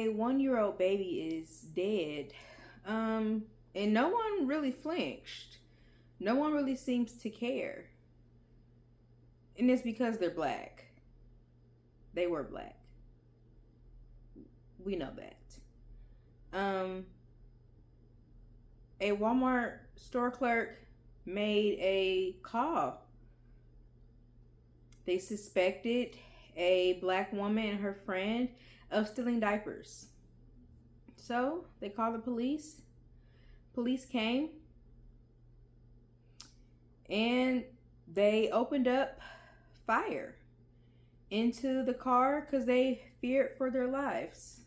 a 1-year-old baby is dead. And no one really flinched. No one really seems to care. And it's because they're black. They were black. We know that. A Walmart store clerk made a call. They suspected a black woman and her friend of stealing diapers. So they called the police. Police came and they opened up fire into the car because they feared for their lives.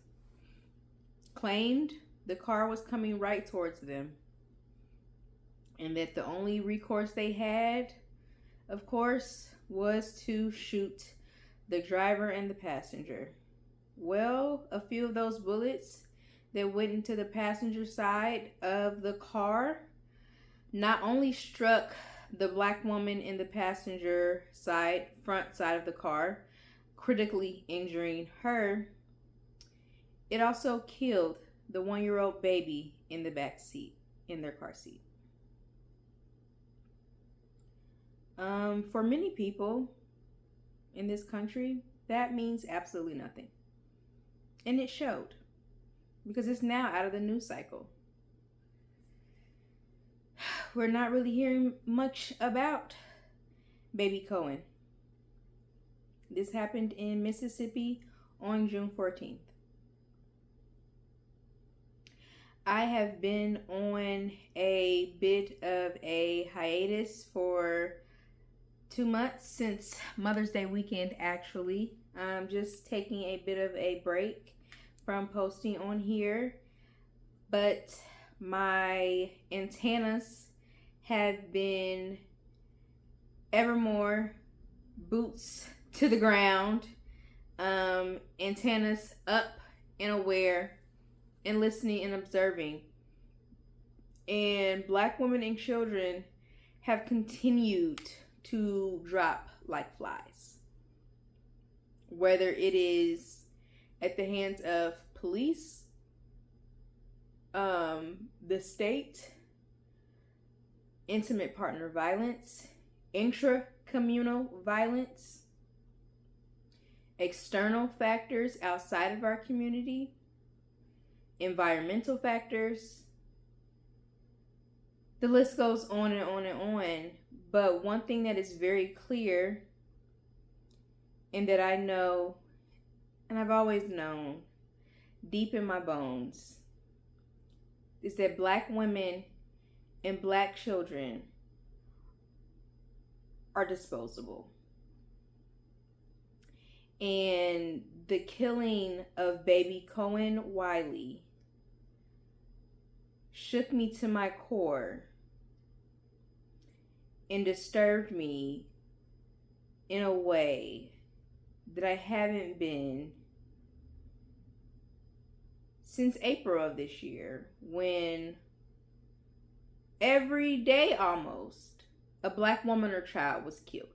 Claimed the car was coming right towards them and that the only recourse they had, of course, was to shoot the driver and the passenger. Well, a few of those bullets that went into the passenger side of the car not only struck the black woman in the passenger side, front side of the car, critically injuring her, it also killed the 1-year-old baby in the back seat, in their car seat. For many people in this country, that means absolutely nothing. And it showed, because it's now out of the news cycle. We're not really hearing much about baby Kohen. This happened in Mississippi on June 14th. I have been on a bit of a hiatus for 2 months since Mother's Day weekend, actually. I'm just taking a bit of a break from posting on here, but my antennas have been ever more boots to the ground, antennas up and aware and listening and observing. And black women and children have continued to drop like flies, whether it is at the hands of police, the state, intimate partner violence, intra-communal violence, external factors outside of our community, environmental factors. The list goes on and on and on. But one thing that is very clear, and that I know, and I've always known deep in my bones, is that black women and black children are disposable. And the killing of baby Kohen Wiley shook me to my core and disturbed me in a way that I haven't been since April of this year, when every day almost a black woman or child was killed.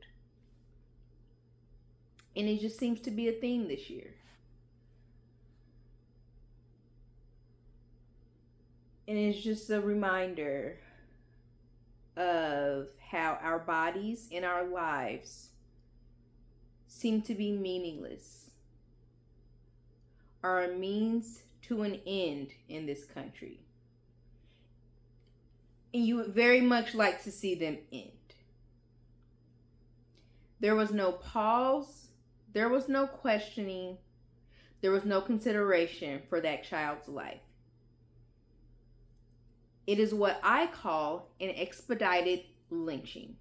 And it just seems to be a theme this year. And it's just a reminder of how our bodies and our lives seem to be meaningless, are a means to an end in this country. And you would very much like to see them end. There was no pause, there was no questioning, there was no consideration for that child's life. It is what I call an expedited lynching.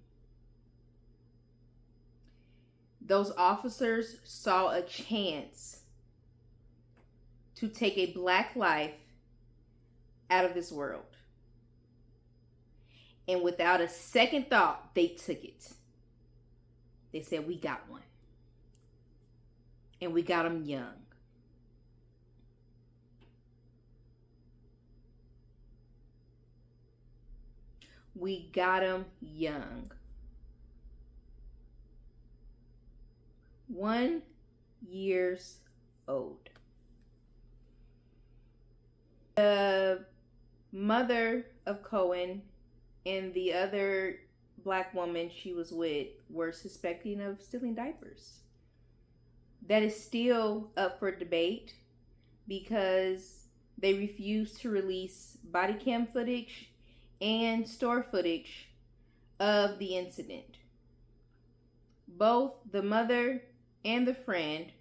Those officers saw a chance to take a black life out of this world. And without a second thought, they took it. They said, we got one. And we got him young. We got him young. 1 year old. The mother of Kohen and the other black woman she was with were suspecting of stealing diapers. That is still up for debate because they refuse to release body cam footage and store footage of the incident. Both the mother and the friend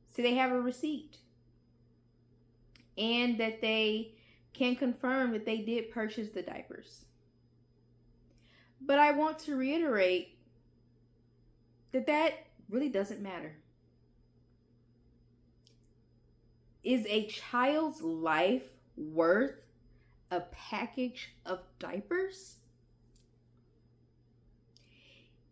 say they have a receipt and that they can confirm that they did purchase the diapers. But I want to reiterate that really doesn't matter. Is a child's life worth a package of diapers?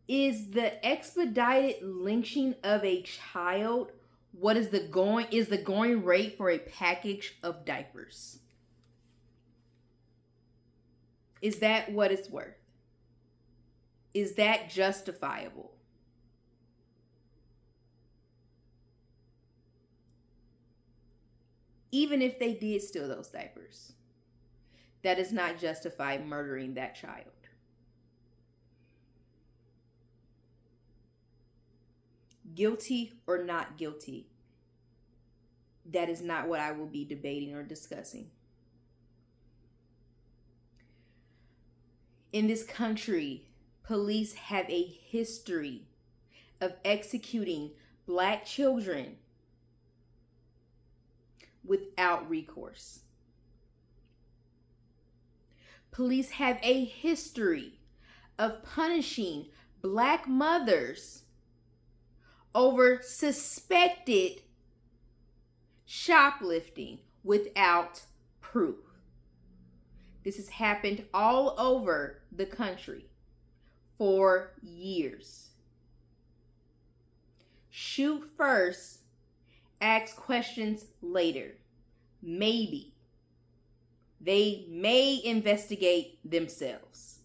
Is the expedited lynching of a child is the going rate for a package of diapers? Is that what it's worth? Is that justifiable? Even if they did steal those diapers, that does not justify murdering that child. Guilty or not guilty, that is not what I will be debating or discussing. In this country, police have a history of executing black children without recourse. Police have a history of punishing black mothers over suspected shoplifting without proof. This has happened all over the country for years. Shoot first, ask questions later. Maybe. They may investigate themselves.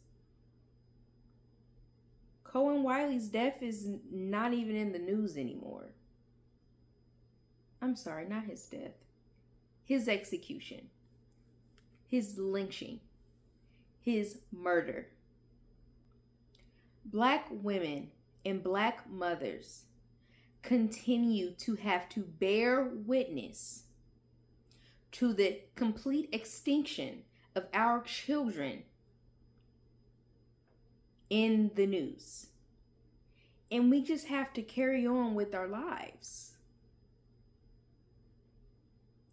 Kohen Wiley's death is not even in the news anymore. I'm sorry, not his death. His execution. His lynching. His murder. Black women and black mothers continue to have to bear witness to the complete extinction of our children in the news. And we just have to carry on with our lives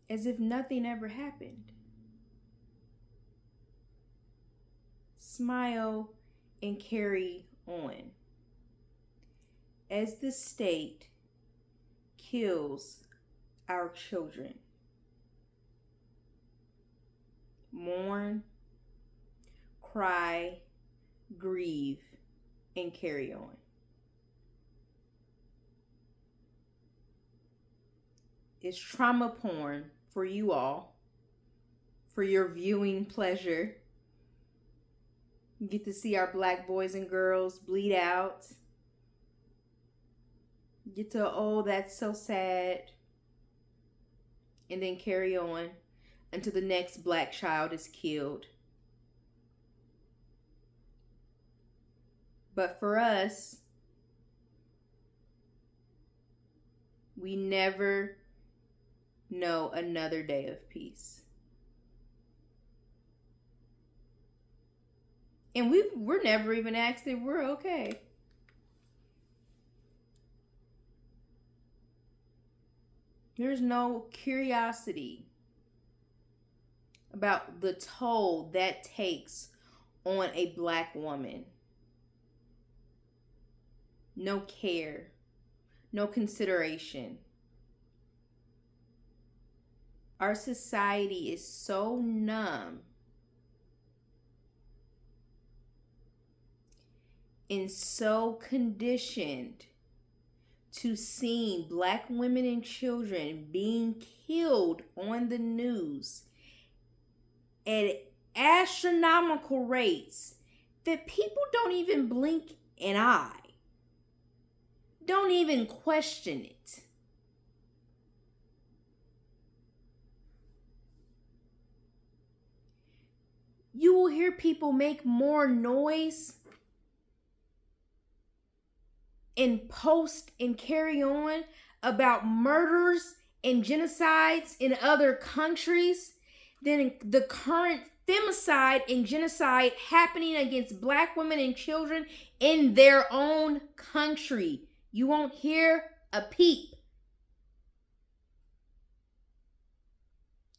as if nothing ever happened. Smile and carry on as the state kills our children. Mourn, cry, grieve, and carry on. It's trauma porn for you all, for your viewing pleasure. You get to see our black boys and girls bleed out. You get to, oh, that's so sad. And then carry on until the next black child is killed. But for us, we never know another day of peace. And we're never even asked if we're okay. There's no curiosity about the toll that takes on a black woman. No care, no consideration. Our society is so numb and so conditioned to seeing black women and children being killed on the news at astronomical rates that people don't even blink an eye, don't even question it. You will hear people make more noise and post and carry on about murders and genocides in other countries than the current femicide and genocide happening against Black women and children in their own country. You won't hear a peep.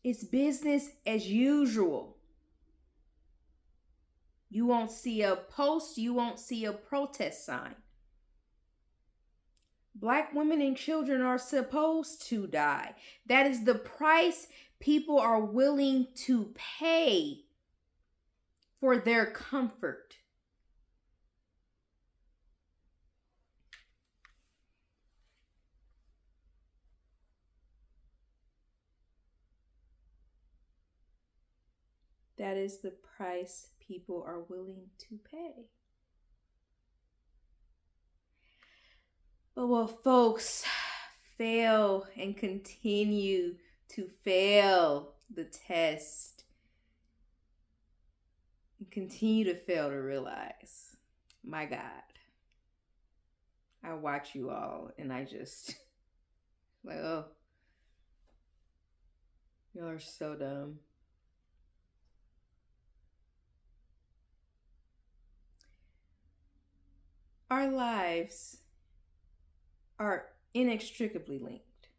It's business as usual. You won't see a post, you won't see a protest sign. Black women and children are supposed to die. That is the price people are willing to pay for their comfort. That is the price people are willing to pay. But will folks fail and continue to fail the test and continue to fail to realize, my God, I watch you all and I just like, oh, y'all are so dumb. Our lives are inextricably linked.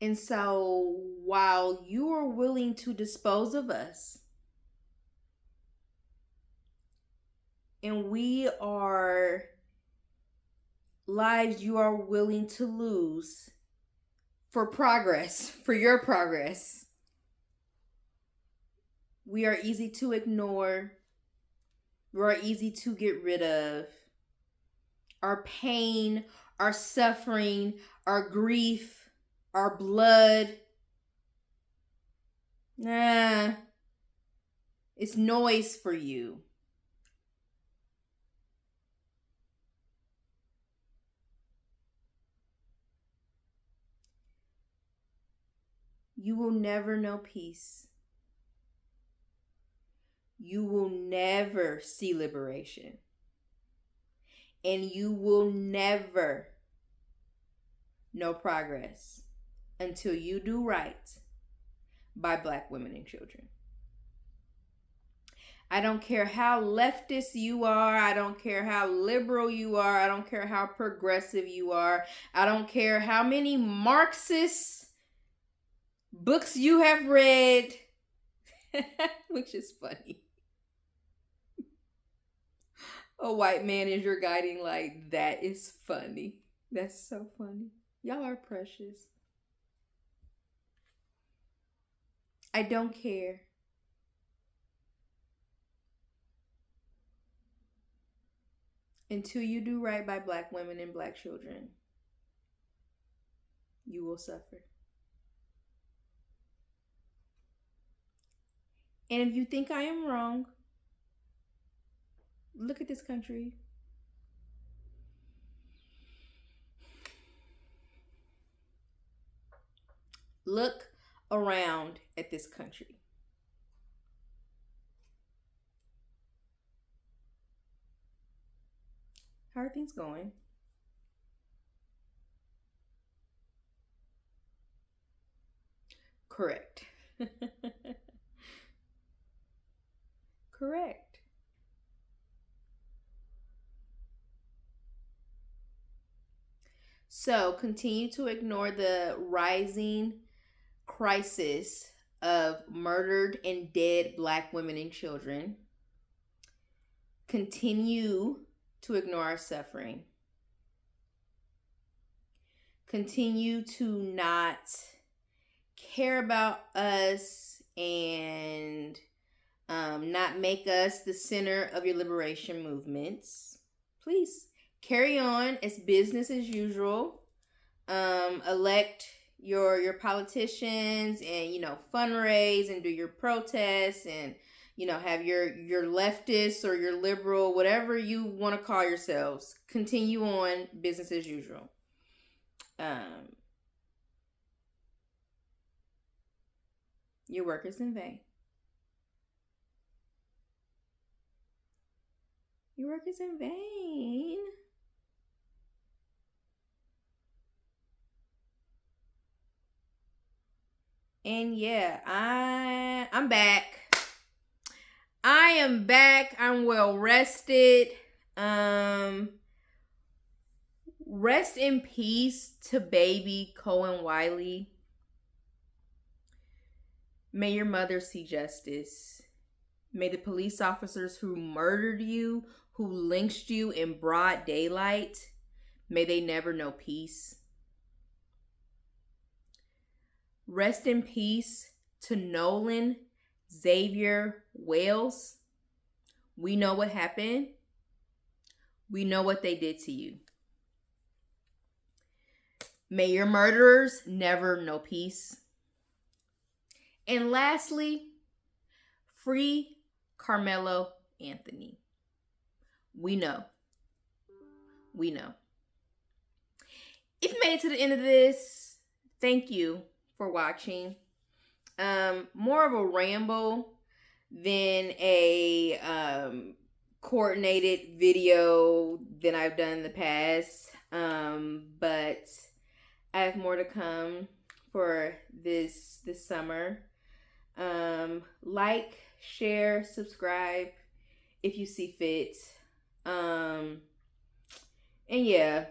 And so while you are willing to dispose of us, and we are lives you are willing to lose for progress, for your progress, we are easy to ignore. We are easy to get rid of. Our pain, our suffering, our grief, our blood. It's noise for you. You will never know peace. You will never see liberation. And you will never know progress until you do right by Black women and children. I don't care how leftist you are. I don't care how liberal you are. I don't care how progressive you are. I don't care how many Marxist books you have read, which is funny. A white man is your guiding light. That is funny. That's so funny. Y'all are precious. I don't care. Until you do right by Black women and Black children, you will suffer. And if you think I am wrong, look at this country. Look around at this country. How are things going? Correct. Correct. So continue to ignore the rising crisis of murdered and dead Black women and children. Continue to ignore our suffering. Continue to not care about us and not make us the center of your liberation movements. Please carry on as business as usual. Elect your politicians and fundraise and do your protests and have your leftist or your liberal, whatever you want to call yourselves, continue on business as usual. Your work is in vain. Your work is in vain. And yeah, I'm back. I am back. I'm well rested. Rest in peace to baby Kohen Wiley. May your mother see justice. May the police officers who murdered you, who lynched you in broad daylight, may they never know peace. Rest in peace to Nolan Xavier Wales. We know what happened. We know what they did to you. May your murderers never know peace. And lastly, free Carmelo Anthony. We know. We know. If you made it to the end of this, thank you for watching. More of a ramble than a coordinated video than I've done in the past. But I have more to come for this summer. Like, share, subscribe if you see fit. And yeah,